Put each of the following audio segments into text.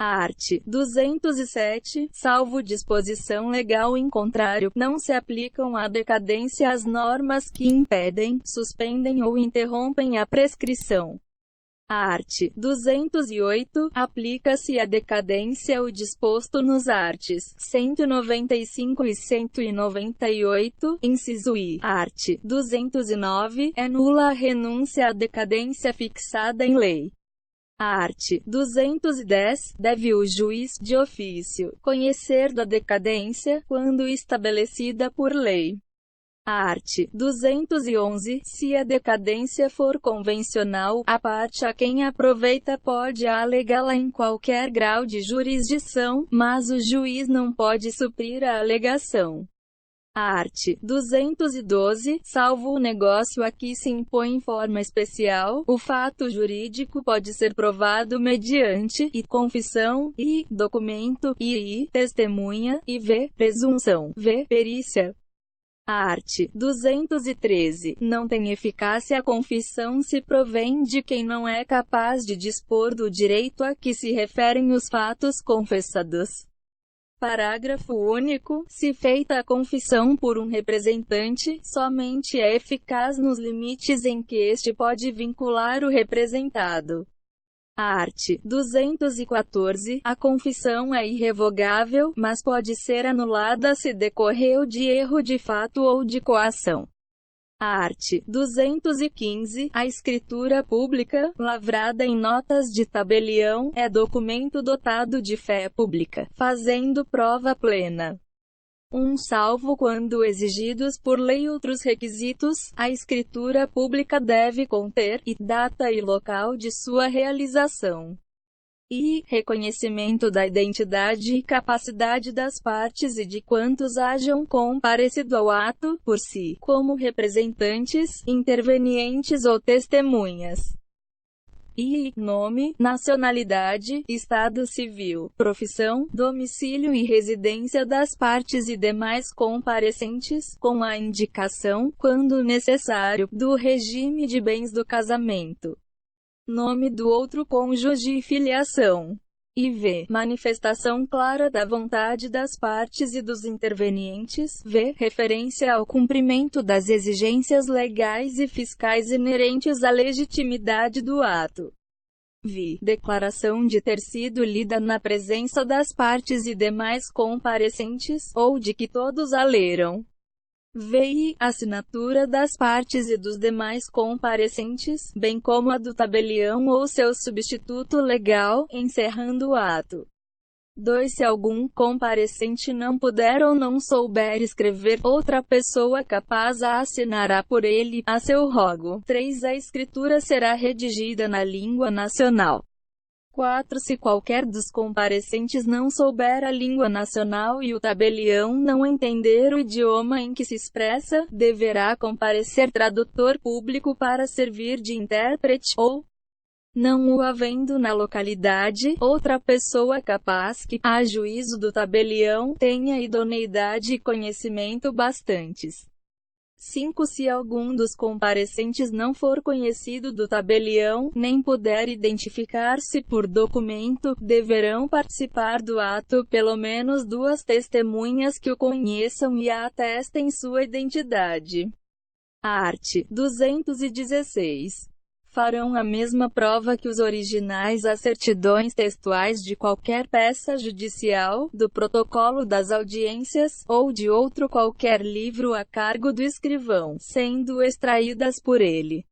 Art. 207. Salvo disposição legal em contrário, não se aplicam à decadência as normas que impedem, suspendem ou interrompem a prescrição. Art. 208. Aplica-se à decadência o disposto nos arts. 195 e 198, inciso I. Art. 209. É nula a renúncia à decadência fixada em lei. Art. 210. Deve o juiz, de ofício, conhecer da decadência, quando estabelecida por lei. Art. 211. Se a decadência for convencional, a parte a quem aproveita pode alegá-la em qualquer grau de jurisdição, mas o juiz não pode suprir a alegação. Art. 212. Salvo o negócio a que se impõe forma especial, o fato jurídico pode ser provado mediante i. confissão, i. documento, i. testemunha, e v. presunção, v. perícia. Art. 213. Não tem eficácia a confissão se provém de quem não é capaz de dispor do direito a que se referem os fatos confessados. Parágrafo único. Se feita a confissão por um representante, somente é eficaz nos limites em que este pode vincular o representado. Art. 214. A confissão é irrevogável, mas pode ser anulada se decorreu de erro de fato ou de coação. Art. 215. A escritura pública, lavrada em notas de tabelião, é documento dotado de fé pública, fazendo prova plena. Salvo quando exigidos por lei outros requisitos, a escritura pública deve conter data e local de sua realização. Reconhecimento da identidade e capacidade das partes e de quantos hajam comparecido ao ato, por si, como representantes, intervenientes ou testemunhas. Nome, nacionalidade, estado civil, profissão, domicílio e residência das partes e demais comparecentes, com a indicação, quando necessário, do regime de bens do casamento. Nome do outro cônjuge e filiação. V. Manifestação clara da vontade das partes e dos intervenientes. V. Referência ao cumprimento das exigências legais e fiscais inerentes à legitimidade do ato. V. Declaração de ter sido lida na presença das partes e demais comparecentes, ou de que todos a leram. V. Assinatura das partes e dos demais comparecentes, bem como a do tabelião ou seu substituto legal, encerrando o ato. 2. Se algum comparecente não puder ou não souber escrever, outra pessoa capaz a assinará por ele, a seu rogo. 3. A escritura será redigida na língua nacional. 4. Se qualquer dos comparecentes não souber a língua nacional e o tabelião não entender o idioma em que se expressa, deverá comparecer tradutor público para servir de intérprete, ou, não o havendo na localidade, outra pessoa capaz que, a juízo do tabelião, tenha idoneidade e conhecimento bastantes. 5. Se algum dos comparecentes não for conhecido do tabelião, nem puder identificar-se por documento, deverão participar do ato pelo menos 2 testemunhas que o conheçam e atestem sua identidade. Art. 216. Farão a mesma prova que os originais as certidões textuais de qualquer peça judicial, do protocolo das audiências, ou de outro qualquer livro a cargo do escrivão, sendo extraídas por ele,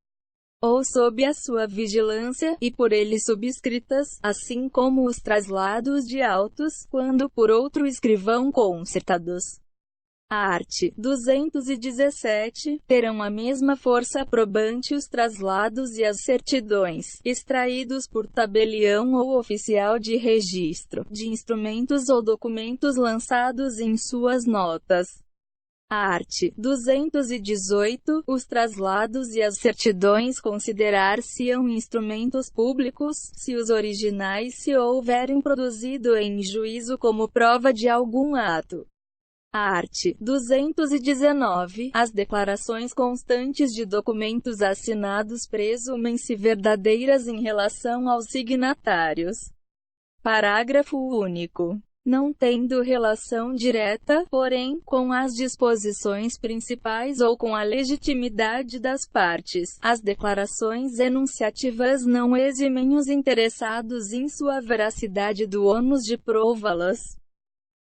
ou sob a sua vigilância, e por ele subscritas, assim como os traslados de autos, quando por outro escrivão concertados. Art. 217. Terão a mesma força probante os traslados e as certidões, extraídos por tabelião ou oficial de registro, de instrumentos ou documentos lançados em suas notas. Art. 218. Os traslados e as certidões considerar-se-ão instrumentos públicos, se os originais se houverem produzido em juízo como prova de algum ato. Art. 219. As declarações constantes de documentos assinados presumem-se verdadeiras em relação aos signatários. Parágrafo único. Não tendo relação direta, porém, com as disposições principais ou com a legitimidade das partes, as declarações enunciativas não eximem os interessados em sua veracidade do ônus de prová-las.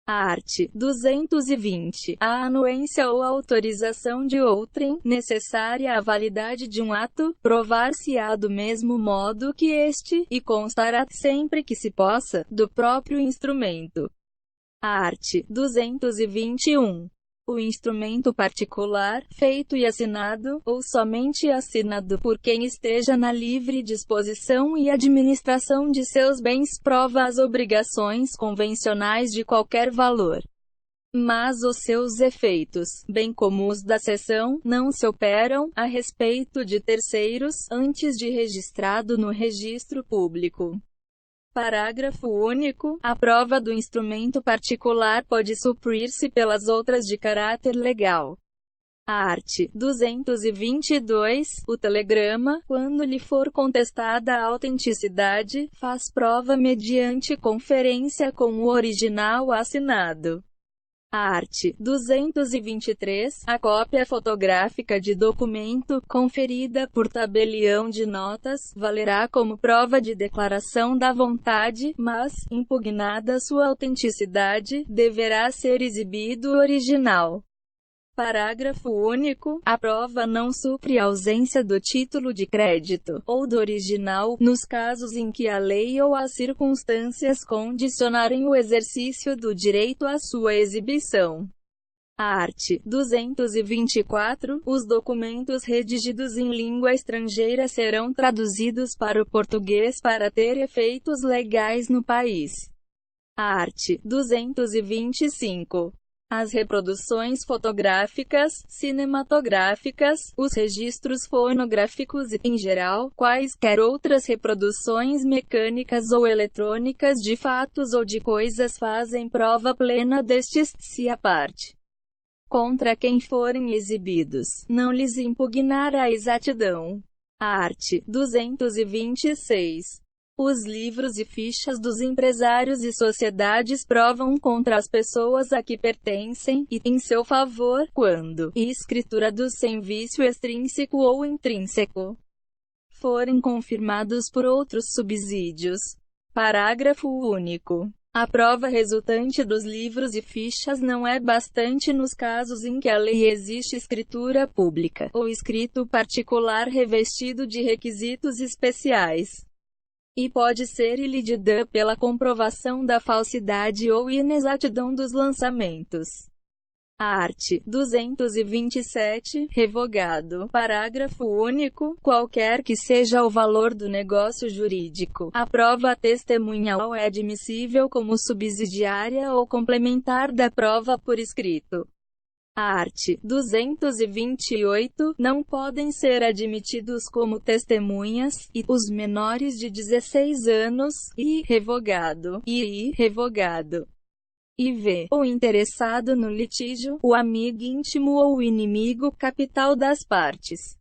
Art. 220. A anuência ou autorização de outrem, necessária à validade de um ato, provar-se-á do mesmo modo que este, e constará, sempre que se possa, do próprio instrumento. Art. 221. O instrumento particular, feito e assinado, ou somente assinado por quem esteja na livre disposição e administração de seus bens, prova as obrigações convencionais de qualquer valor. Mas os seus efeitos, bem como os da cessão, não se operam, a respeito de terceiros, antes de registrado no registro público. Parágrafo único. A prova do instrumento particular pode suprir-se pelas outras de caráter legal. Art. 222. O telegrama, quando lhe for contestada a autenticidade, faz prova mediante conferência com o original assinado. Art. 223. A cópia fotográfica de documento, conferida por tabelião de notas, valerá como prova de declaração da vontade, mas, impugnada sua autenticidade, deverá ser exibido o original. Parágrafo único. A prova não supre a ausência do título de crédito, ou do original, nos casos em que a lei ou as circunstâncias condicionarem o exercício do direito à sua exibição. Art. 224. Os documentos redigidos em língua estrangeira serão traduzidos para o português para ter efeitos legais no país. Art. 225. As reproduções fotográficas, cinematográficas, os registros fonográficos e, em geral, quaisquer outras reproduções mecânicas ou eletrônicas de fatos ou de coisas fazem prova plena destes, se a parte contra quem forem exibidos não lhes impugnar a exatidão. Art. 226. Os livros e fichas dos empresários e sociedades provam contra as pessoas a que pertencem, e, em seu favor, quando, e escriturados sem vício extrínseco ou intrínseco, forem confirmados por outros subsídios. Parágrafo único. A prova resultante dos livros e fichas não é bastante nos casos em que a lei exige escritura pública, ou escrito particular revestido de requisitos especiais, e pode ser ilídida pela comprovação da falsidade ou inexatidão dos lançamentos. Art. 227. Revogado. Parágrafo único. Qualquer que seja o valor do negócio jurídico, a prova testemunhal é admissível como subsidiária ou complementar da prova por escrito. Art. 228. Não podem ser admitidos como testemunhas, e, os menores de 16 anos, e, revogado, e, revogado. IV. O interessado no litígio, o amigo íntimo ou o inimigo capital das partes.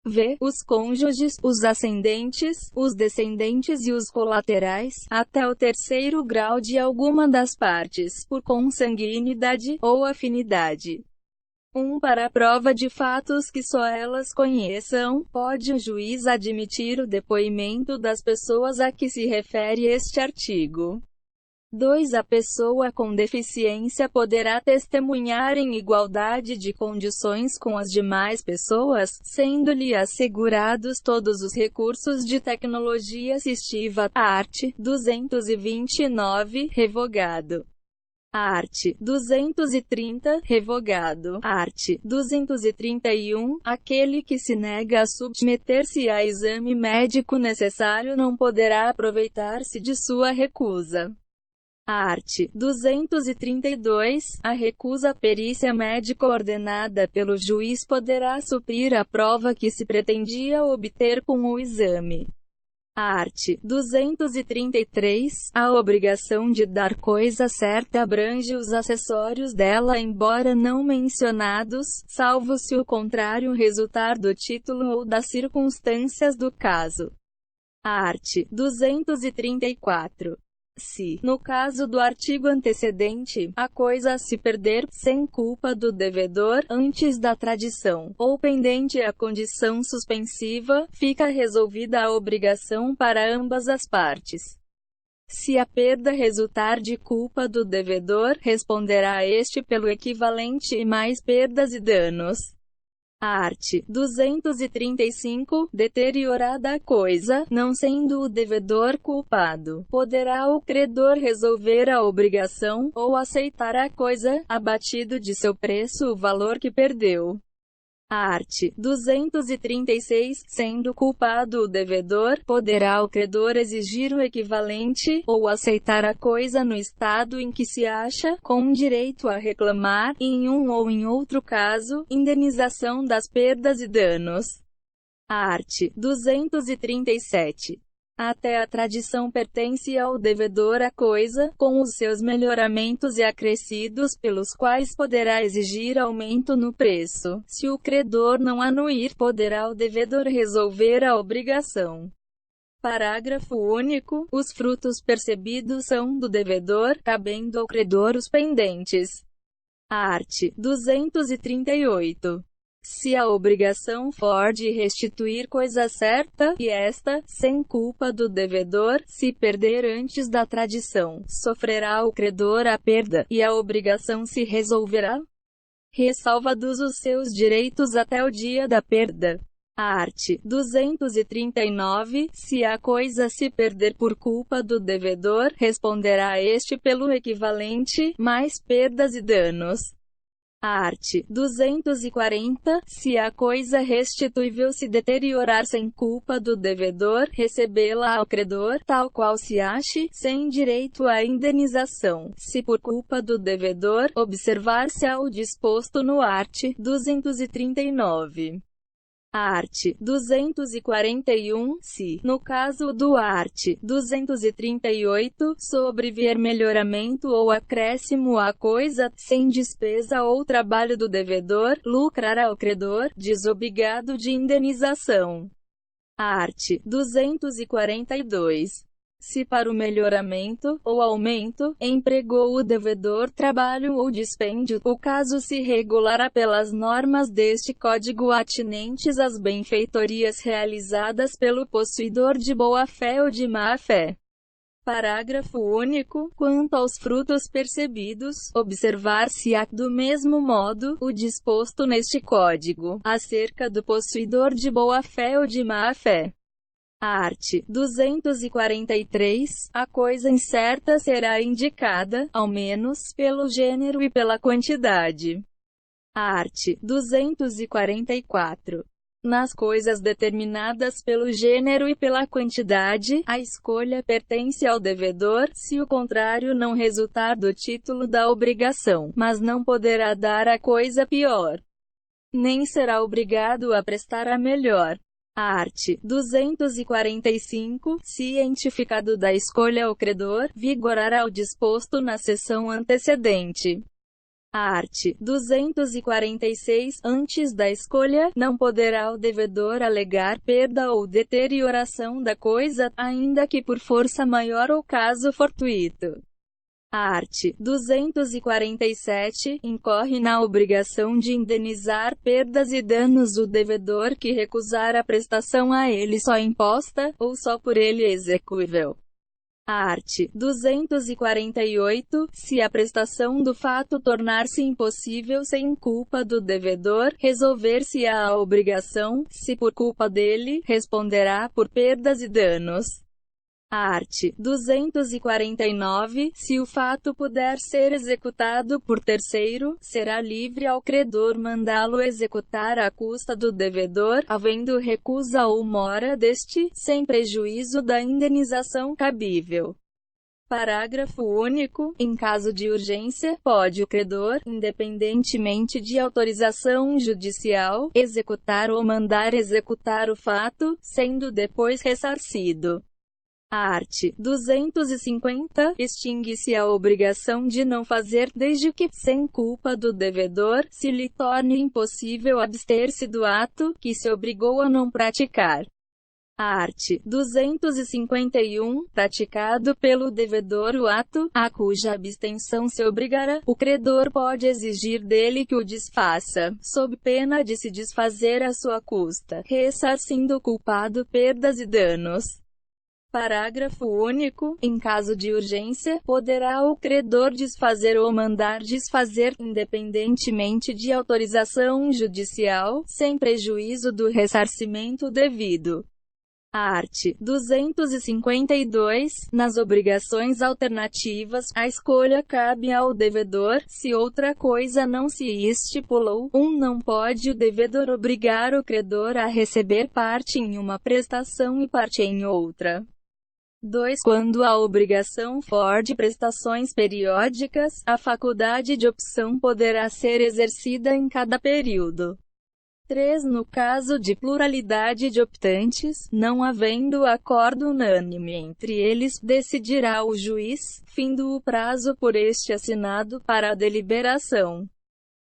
V. Os cônjuges, os ascendentes, os descendentes e os colaterais, até o terceiro grau de alguma das partes, por consanguinidade, ou afinidade. Para a prova de fatos que só elas conheçam, pode o juiz admitir o depoimento das pessoas a que se refere este artigo. 2. A pessoa com deficiência poderá testemunhar em igualdade de condições com as demais pessoas, sendo-lhe assegurados todos os recursos de tecnologia assistiva. Art. 229. Revogado. Art. 230. Revogado. Art. 231. Aquele que se nega a submeter-se a exame médico necessário não poderá aproveitar-se de sua recusa. Art. 232. A recusa à perícia médica ordenada pelo juiz poderá suprir a prova que se pretendia obter com o exame. Art. 233. A obrigação de dar coisa certa abrange os acessórios dela embora não mencionados, salvo se o contrário resultar do título ou das circunstâncias do caso. Art. 234. se, no caso do artigo antecedente, a coisa se perder, sem culpa do devedor, antes da tradição, ou pendente a condição suspensiva, fica resolvida a obrigação para ambas as partes. Se a perda resultar de culpa do devedor, responderá este pelo equivalente e mais perdas e danos. Art. 235. Deteriorada a coisa, não sendo o devedor culpado, poderá o credor resolver a obrigação, ou aceitar a coisa, abatido de seu preço o valor que perdeu. Art. 236. Sendo culpado o devedor, poderá o credor exigir o equivalente, ou aceitar a coisa no estado em que se acha, com direito a reclamar, em um ou em outro caso, indenização das perdas e danos. Art. 237. Até a tradição pertence ao devedor a coisa, com os seus melhoramentos e acrescidos pelos quais poderá exigir aumento no preço. Se o credor não anuir, poderá o devedor resolver a obrigação. Parágrafo único. Os frutos percebidos são do devedor, cabendo ao credor os pendentes. Art. 238. Se a obrigação for de restituir coisa certa, e esta, sem culpa do devedor, se perder antes da tradição, sofrerá o credor a perda, e a obrigação se resolverá, ressalvados os seus direitos até o dia da perda. Art. 239. Se a coisa se perder por culpa do devedor, responderá este pelo equivalente, mais perdas e danos. Art. 240. Se a coisa restituível se deteriorar sem culpa do devedor, recebê-la ao credor, tal qual se ache, sem direito à indenização. Se por culpa do devedor, observar-se-á o disposto no art. 239. Art. 241. Se, no caso do art. 238, sobrevier melhoramento ou acréscimo à coisa, sem despesa ou trabalho do devedor, lucrará o credor, desobrigado de indenização. Art. 242. Se para o melhoramento, ou aumento, empregou o devedor trabalho ou dispêndio, o caso se regulará pelas normas deste Código atinentes às benfeitorias realizadas pelo possuidor de boa-fé ou de má-fé. Parágrafo único. Quanto aos frutos percebidos, observar-se-á, do mesmo modo, o disposto neste Código, acerca do possuidor de boa-fé ou de má-fé. Art. 243. A coisa incerta será indicada, ao menos, pelo gênero e pela quantidade. Art. 244. Nas coisas determinadas pelo gênero e pela quantidade, a escolha pertence ao devedor, se o contrário não resultar do título da obrigação, mas não poderá dar a coisa pior, nem será obrigado a prestar a melhor. Art. 245. Cientificado da escolha o credor, vigorará o disposto na seção antecedente. Art. 246. Antes da escolha, não poderá o devedor alegar perda ou deterioração da coisa, ainda que por força maior ou caso fortuito. Art. 247. Incorre na obrigação de indenizar perdas e danos o devedor que recusar a prestação a ele só imposta, ou só por ele execuível. Art. 248. Se a prestação do fato tornar-se impossível sem culpa do devedor, resolver-se-á a obrigação, se por culpa dele, responderá por perdas e danos. Art. 249. Se o fato puder ser executado por terceiro, será livre ao credor mandá-lo executar à custa do devedor, havendo recusa ou mora deste, sem prejuízo da indenização cabível. Parágrafo único. Em caso de urgência, pode o credor, independentemente de autorização judicial, executar ou mandar executar o fato, sendo depois ressarcido. Art. 250. Extingue-se a obrigação de não fazer desde que, sem culpa do devedor, se lhe torne impossível abster-se do ato, que se obrigou a não praticar. Art. 251. Praticado pelo devedor o ato, a cuja abstenção se obrigará, o credor pode exigir dele que o desfaça, sob pena de se desfazer à sua custa, ressarcindo o culpado perdas e danos. Parágrafo único. Em caso de urgência, poderá o credor desfazer ou mandar desfazer, independentemente de autorização judicial, sem prejuízo do ressarcimento devido. Art. 252. Nas obrigações alternativas, a escolha cabe ao devedor, se outra coisa não se estipulou. Não pode o devedor obrigar o credor a receber parte em uma prestação e parte em outra. 2. Quando a obrigação for de prestações periódicas, a faculdade de opção poderá ser exercida em cada período. 3. No caso de pluralidade de optantes, não havendo acordo unânime entre eles, decidirá o juiz, findo o prazo por este assinado, para a deliberação.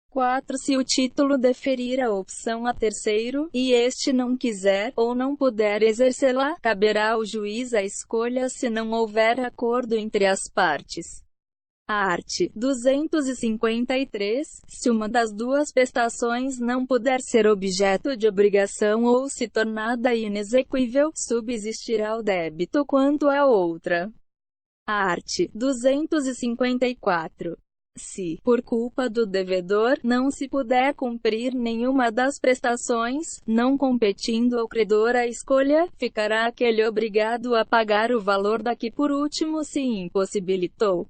4. Se o título deferir a opção a terceiro, e este não quiser, ou não puder exercê-la, caberá ao juiz a escolha se não houver acordo entre as partes. Art. 253. Se uma das duas prestações não puder ser objeto de obrigação ou se tornada inexequível, subsistirá o débito quanto à outra. Art. 254. Se, por culpa do devedor, não se puder cumprir nenhuma das prestações, não competindo ao credor a escolha, ficará aquele obrigado a pagar o valor da que por último se impossibilitou,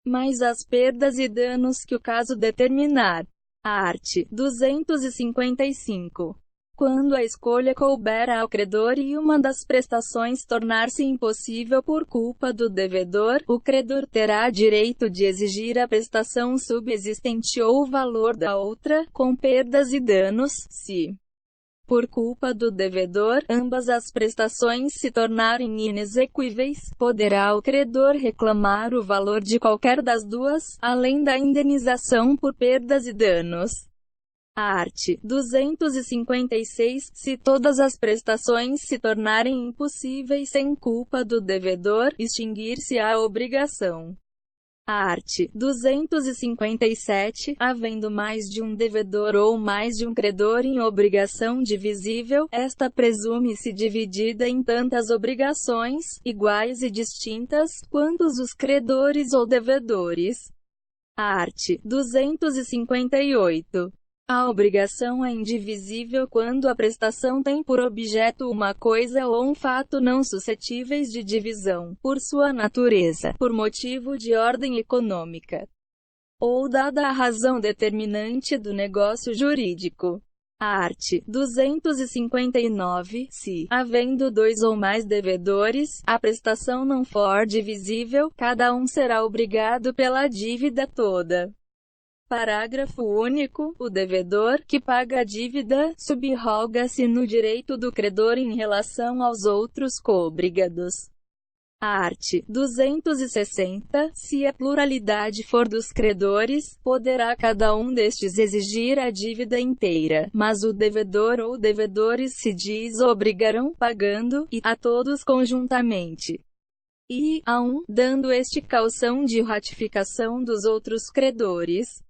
mais as perdas e danos que o caso determinar. Art. 255. Quando a escolha couber ao credor e uma das prestações tornar-se impossível por culpa do devedor, o credor terá direito de exigir a prestação subsistente ou o valor da outra, com perdas e danos, se, por culpa do devedor, ambas as prestações se tornarem inexequíveis, poderá o credor reclamar o valor de qualquer das duas, além da indenização por perdas e danos. Art. 256. Se todas as prestações se tornarem impossíveis sem culpa do devedor, extinguir-se-á a obrigação. Art. 257. Havendo mais de um devedor ou mais de um credor em obrigação divisível, esta presume-se dividida em tantas obrigações, iguais e distintas, quantos os credores ou devedores. Art. 258. A obrigação é indivisível quando a prestação tem por objeto uma coisa ou um fato não suscetíveis de divisão, por sua natureza, por motivo de ordem econômica, ou dada a razão determinante do negócio jurídico. Art. 259. Se, havendo dois ou mais devedores, a prestação não for divisível, cada um será obrigado pela dívida toda. Parágrafo único. O devedor, que paga a dívida, subroga-se no direito do credor em relação aos outros coobrigados. Art. 260. Se a pluralidade for dos credores, poderá cada um destes exigir a dívida inteira, mas o devedor ou devedores se desobrigarão, pagando, e a todos conjuntamente. E, a um, dando este caução de ratificação dos outros credores.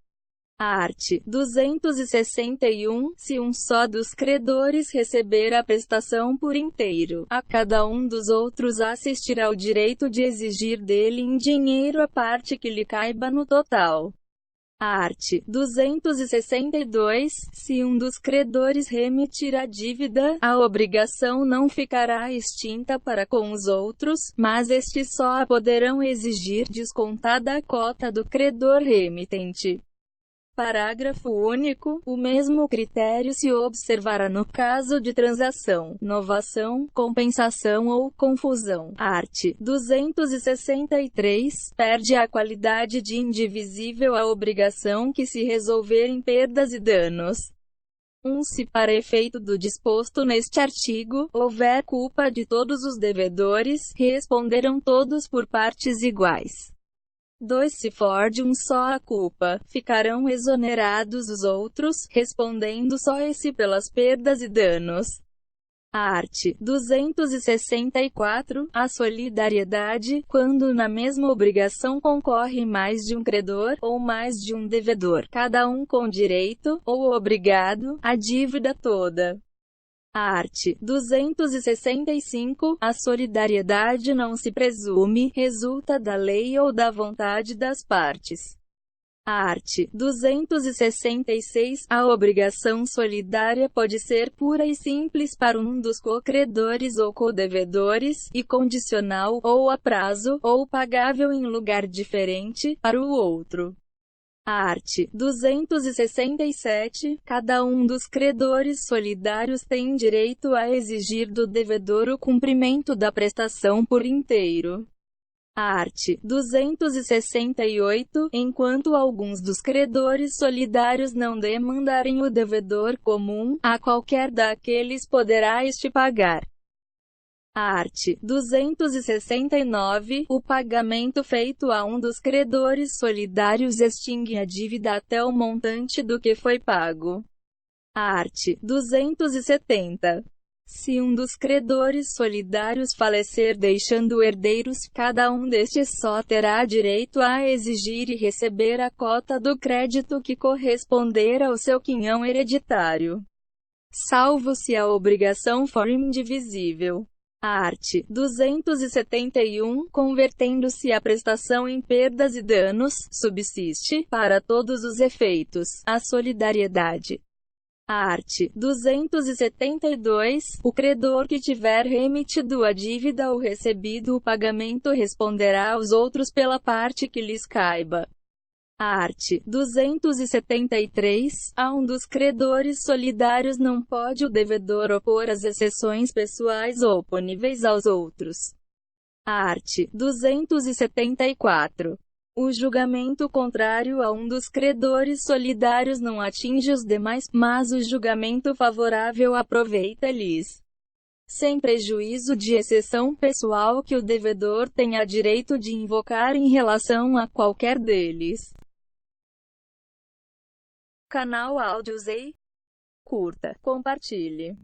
Art. 261. Se um só dos credores receber a prestação por inteiro, a cada um dos outros assistirá o direito de exigir dele em dinheiro a parte que lhe caiba no total. Art. 262. Se um dos credores remitir a dívida, a obrigação não ficará extinta para com os outros, mas estes só a poderão exigir descontada a cota do credor remitente. Parágrafo único. O mesmo critério se observará no caso de transação, novação, compensação ou confusão. Art. 263. Perde a qualidade de indivisível a obrigação que se resolver em perdas e danos. Se para efeito do disposto neste artigo, houver culpa de todos os devedores, responderão todos por partes iguais. 2. Se for de um só a culpa, ficarão exonerados os outros, respondendo só esse pelas perdas e danos. Art. 264. A solidariedade, quando na mesma obrigação concorre mais de um credor, ou mais de um devedor, cada um com direito, ou obrigado, à dívida toda. Art. 265. A solidariedade não se presume, resulta da lei ou da vontade das partes. Art. 266. A obrigação solidária pode ser pura e simples para um dos cocredores ou codevedores, e condicional, ou a prazo, ou pagável em lugar diferente, para o outro. Art. 267. Cada um dos credores solidários tem direito a exigir do devedor o cumprimento da prestação por inteiro. Art. 268. Enquanto alguns dos credores solidários não demandarem o devedor comum, a qualquer daqueles poderá este pagar. Art. 269. O pagamento feito a um dos credores solidários extingue a dívida até o montante do que foi pago. Art. 270. Se um dos credores solidários falecer deixando herdeiros, cada um destes só terá direito a exigir e receber a cota do crédito que corresponder ao seu quinhão hereditário, salvo se a obrigação for indivisível. Art. 271. Convertendo-se a prestação em perdas e danos, subsiste, para todos os efeitos, a solidariedade. Art. 272. O credor que tiver remitido a dívida ou recebido o pagamento responderá aos outros pela parte que lhes caiba. Art. 273. A um dos credores solidários não pode o devedor opor as exceções pessoais oponíveis aos outros. Art. 274. O julgamento contrário a um dos credores solidários não atinge os demais, mas o julgamento favorável aproveita-lhes, sem prejuízo de exceção pessoal que o devedor tenha direito de invocar em relação a qualquer deles. Canal Áudios. Curta, compartilhe.